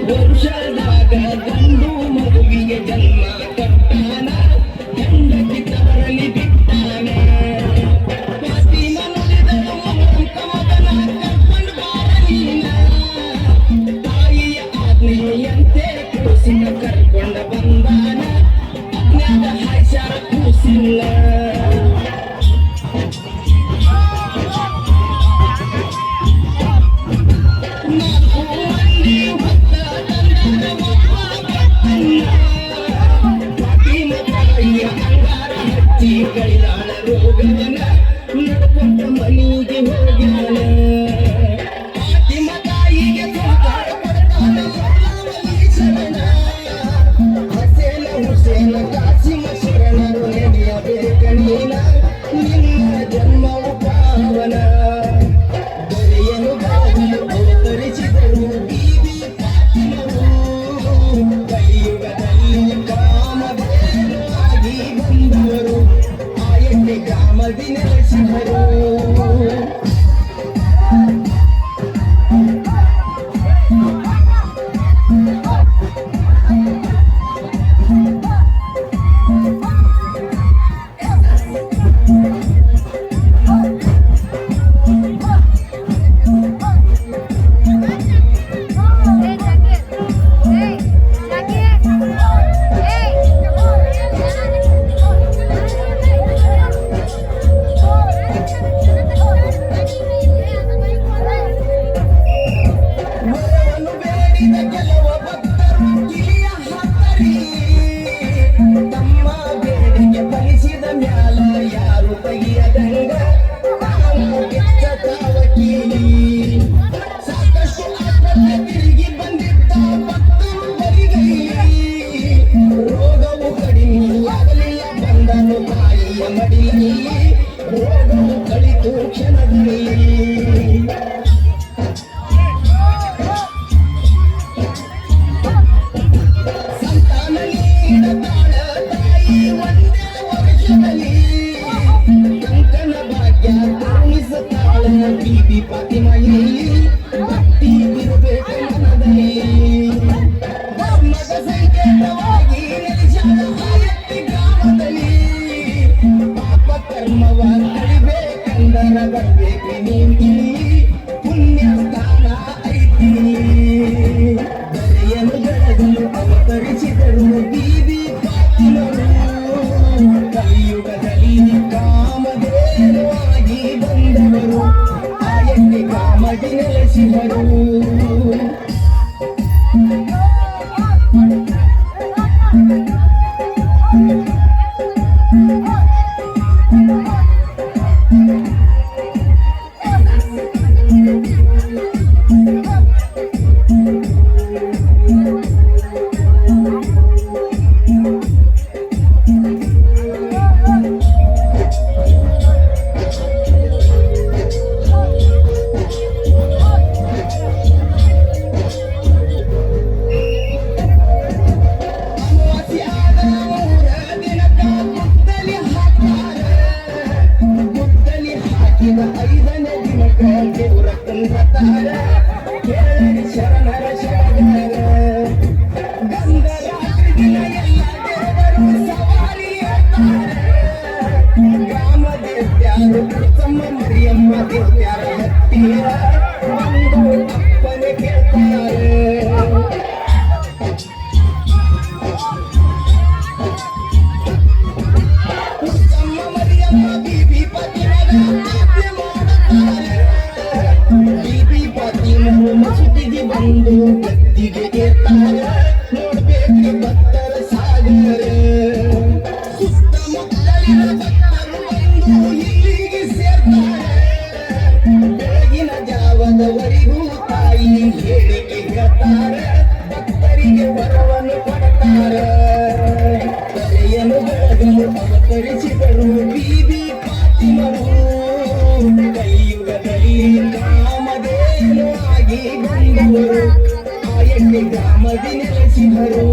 ವರ್ಷದಾಗ ಗಂಡು ಮಗುವಿಗೆ ಜನ್ಮ ಕೊಟ್ಟಾನ, ಹೆಂಡತಿ ತವರಲ್ಲಿ ಬಿಟ್ಟಾನ. ಫಾತಿಮ ನುಡಿದಳು ಮಗನ ಕರ್ಕೊಂಡು ಬಾರ ನೀನ, ತಾಯಿಯ ಆಜ್ಞೆಯಂತೆ ಕೂಸಿನ ಕರ್ಕೊಂಡ ಬಂದಾನ, ಅಜ್ಞಾತ ಹಾಯ್ಸಾರ ಕೂಸಿಲ್ಲ. ಕೈಲಾಳ ರೋಗವನ ನಡ್ಕೊಂಡ ಮನೆಗೆ ಹೋಗ್ಯಾನ. ಫಾತಿಮ ತಾಯಿಗೆ ಸಂಸಾರ ಕೊಡ್ತಾನ ಶರಣ. ಹಸೇನ ಹುಸೇನ ಕಾಸಿಮ ಶರಣರು ನೆನೆಯಬೇಕ ನೀನ, ನಿನ್ನ ಜನ್ಮವು ಪಾವನ. ದೊರೆಯನು ಬಾಗಿಲು ಅವತರಿಸಿದರು ಬೀಬಿ ಫಾತಿಮರು, ಕಲಿಯುಗದಲ್ಲಿ ಕಾಮಧೇನು ಆಗಿ ಬಂದವರು, ಆಯಣ್ಣೆ ಗ್ರಾಮದಿ ನೆಲೆಸಿದರು. ರೋಗವು ಕಡಿಮೆಯಾಗಲಿಲ್ಲ ಬಂದನು ತಾಯಿಯ ಮಡಿಯಲ್ಲಿ, ರೋಗವು ಕಳಿತು ಕ್ಷಣದಲ್ಲಿ. ಸಂತಾನ ನೀಡತಾಳ ತಾಯಿ ಒಂದೇ ವರ್ಷದಲ್ಲಿ, ಕಂಕಣ ಭಾಗ್ಯ ತೋರಿಸುತ್ತಾಳ ಬೀಬಿ ಫಾತಿಮೆಯಲ್ಲಿ, ಭಕ್ತಿ ಇರಬೇಕು ಮನದಲ್ಲಿ. ಧರ್ಮದ ಸಂಕೇತವಾಗಿ ನೆಲೆಸಾದ ಆಯತ್ತಿ ಗ್ರಾಮದಲ್ಲಿ, ಪಾಪ ಕರ್ಮವ ಕಳಿಬೇಕಂದರ ಬರ್ಬೇಕು ನೀತಿ, ಪುಣ್ಯ ಸ್ಥಾನ ಐತಿ. ದರೆಯನ್ನು ಬೆಳೆದಲು ಅವತರಿಸಿದರು ಬೀಬಿ ಫಾತಿಮರು, ಕಲಿಯುಗದಲ್ಲಿ ಕಾಮಧೇನು ಆಗಿ ಬಂದವರು, ಆಯಣ್ಣೆ ಗ್ರಾಮದಿ ನೆಲೆಸಿದರು. ಐದನೇ ದಿನಕ ದೇವರ ತಂದತಾರ, ಕೇಳರಿ ಶರಣರ ಶರಣರ. ಗಂಧರಾತ್ರಿ ದಿನ ಎಲ್ಲ ದೇವರು ಸವಾರಿ ಹೇಳ್ತಾರೆ, ಗ್ರಾಮ ದೇವ್ಯಾರು ಕುಸಮ್ಮ ಮರಿಯಮ್ಮ ದೇವ್ಯಾರ ಹತ್ತಿರ ಒಂದು ಅಪ್ಪನೆ ಕೇಳ್ತಾರೆ. ಕುಸಮ್ಮ ಮರಿಯಮ್ಮ ಬೀಬಿ ಫಾತಿಮರ ಬೀಬಿ ಫಾತಿಮರು ಮಸೂತಿಗೆ ಬಂದು ಗದ್ದಿಗೆ ಏರ್ತಾರ, ನೋಡ್ಬೇಕು ಭಕ್ತರ ಸಾಗರ. ಸುತ್ತಮುತ್ತಲಿನ ಭಕ್ತರು ಬಂದು ಇಲ್ಲಿಗೆ ಸೇರ್ತಾರೆ, ಬೆಳಗಿನ ಜಾವದವರೆಗೂ ತಾಯಿ ಹೇಳಿಕೆ ಹೇಳ್ತಾರೆ, ಭಕ್ತರಿಗೆ ವರವನ್ನು ಕೊಡ್ತಾರೆ. ತಲೆಯನ್ನು ಬೆಳಗಲು ಅವತರಿಸಿದರು ಬೀಬಿ ಫಾತಿಮರು, ಕಲಿಯುಗದಲ್ಲಿ ಕಾಮಧೇನು ಆಗಿ ಬಂದವರು, ಆಯಣ್ಣೆ ಗ್ರಾಮದಿ ನೆಲೆಸಿದರು.